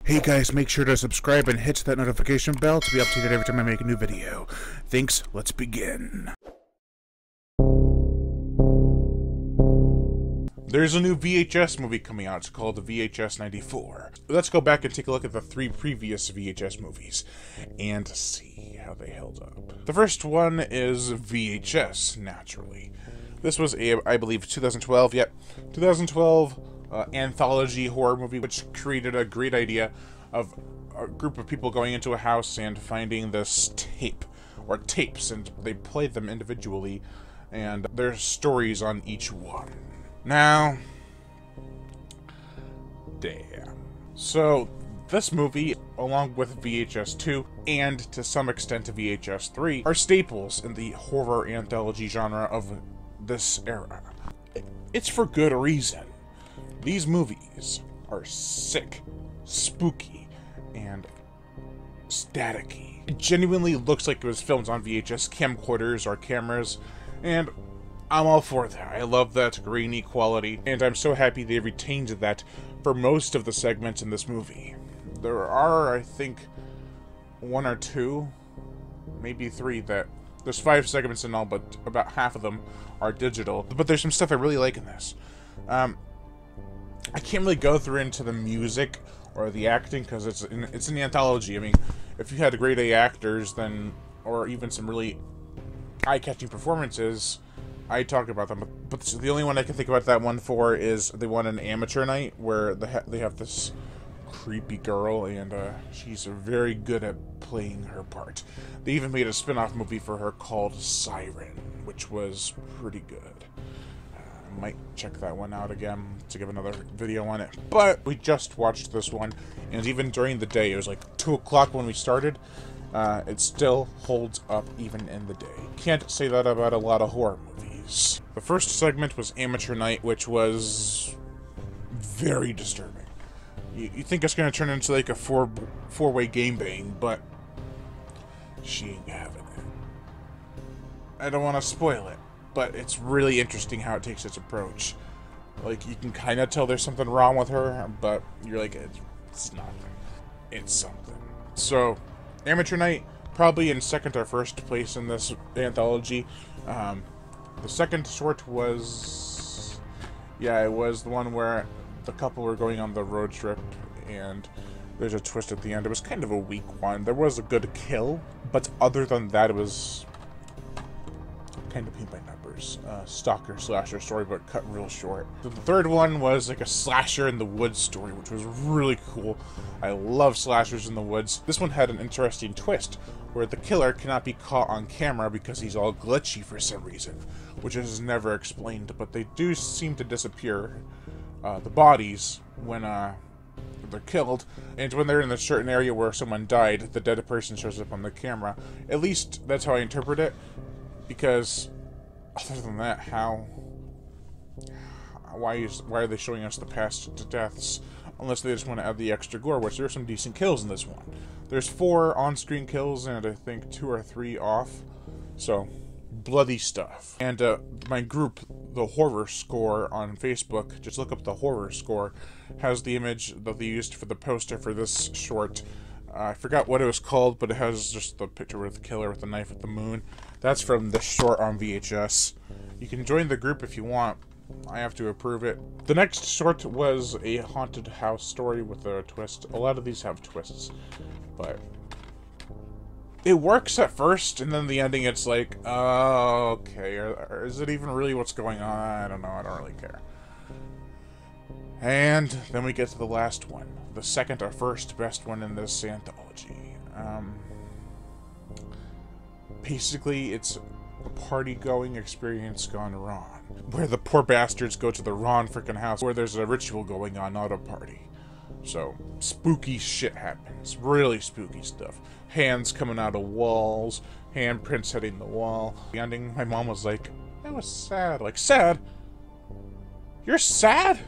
Hey guys, make sure to subscribe and hit that notification bell to be updated every time I make a new video. Thanks, let's begin. There's a new VHS movie coming out. It's called the VHS 94. Let's go back and take a look at the 3 previous VHS movies and see how they held up. The first one is VHS, naturally. This was I believe 2012, 2012 anthology horror movie, which created a great idea of a group of people going into a house and finding this tape, or tapes, and they played them individually, and there's stories on each one. Now, damn. So, this movie, along with VHS 2, and to some extent VHS 3, are staples in the horror anthology genre of this era. It's for good reason. These movies are sick, spooky, and staticky. It genuinely looks like it was filmed on VHS camcorders or cameras, and I'm all for that. I love that grainy quality, and I'm so happy they retained that for most of the segments in this movie. There are, I think, 1 or 2, maybe 3 that... There's 5 segments in all, but about half of them are digital. But there's some stuff I really like in this. I can't really go through into the music or the acting because it's in the anthology. I mean, if you had grade A actors, then, or even some really eye-catching performances, I talk about them. But the only one I can think about that one for is the one in Amateur Night, where they have this creepy girl, and she's very good at playing her part. They even made a spin-off movie for her called Siren, which was pretty good. Might check that one out again to give another video on it. But we just watched this one, and even during the day, it was like 2 o'clock when we started, it still holds up even in the day. Can't say that about a lot of horror movies. The first segment was Amateur Night, which was very disturbing. You think it's going to turn into like a four-way gangbang, but she ain't having it. I don't want to spoil it, but it's really interesting how it takes its approach. Like, you can kind of tell there's something wrong with her, but you're like, it's nothing. It's something. So, Amateur Night, probably in second or first place in this anthology. The second short was... yeah, it was the one where the couple were going on the road trip, and there's a twist at the end. It was kind of a weak one. There was a good kill, but other than that, it was kind of paint by numbers. Stalker slasher story, but cut real short. So the third one was like a slasher in the woods story, which was really cool. I love slashers in the woods. This one had an interesting twist, where the killer cannot be caught on camera because he's all glitchy for some reason, which is never explained, but they do seem to disappear. The bodies when they're killed, and when they're in a certain area where someone died, the dead person shows up on the camera. At least that's how I interpret it, because other than that, why are they showing us the past deaths unless they just want to add the extra gore, which there are some decent kills in this one. There's 4 on-screen kills and I think 2 or 3 off, so bloody stuff. And my group, the Horror Score on Facebook, just look up the Horror Score, has the image that they used for the poster for this short. I forgot what it was called, but it has just the picture with the killer with the knife at the moon. That's from this short on VHS. You can join the group if you want. I have to approve it. The next short was a haunted house story with a twist. A lot of these have twists, but it works at first, and then the ending, it's like, oh, okay, is it even really what's going on? I don't know, I don't really care. And then we get to the last one, the second or first best one in this anthology. Basically, it's a party-going experience gone wrong, where the poor bastards go to the wrong freaking house where there's a ritual going on, not a party. So, spooky shit happens. Really spooky stuff. Hands coming out of walls, handprints hitting the wall. The ending, my mom was like, that was sad. Like, sad? You're sad?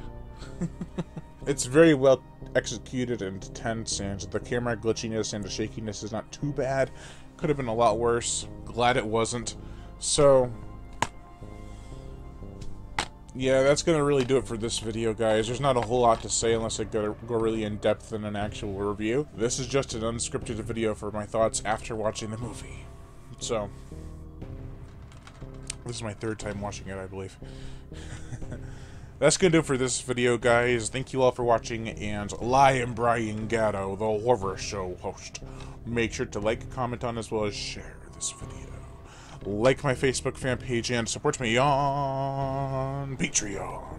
It's very well executed and tense, and the camera glitchiness and the shakiness is not too bad. Could have been a lot worse. Glad it wasn't. So, Yeah, that's gonna really do it for this video, guys. There's not a whole lot to say unless I go really in depth in an actual review. This is just an unscripted video for my thoughts after watching the movie. So, this is my third time watching it, I believe. That's gonna do it for this video, guys. Thank you all for watching, and I am Brian Gatto, the Horror Show host. Make sure to like, comment on, as well as share this video. Like my Facebook fan page and support me on Patreon,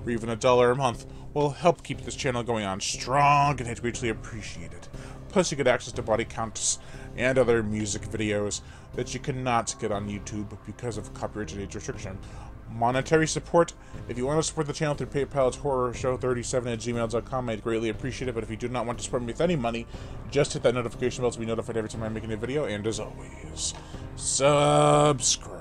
or even $1 a month will help keep this channel going on strong, and I'd greatly appreciate it. Plus, you get access to body counts and other music videos that you cannot get on YouTube because of copyright and age restriction. Monetary support, if you want to support the channel through PayPal, it's horrorshow37@gmail.com. I'd greatly appreciate it, but if you do not want to support me with any money, just hit that notification bell to be notified every time I make a new video, and as always, subscribe.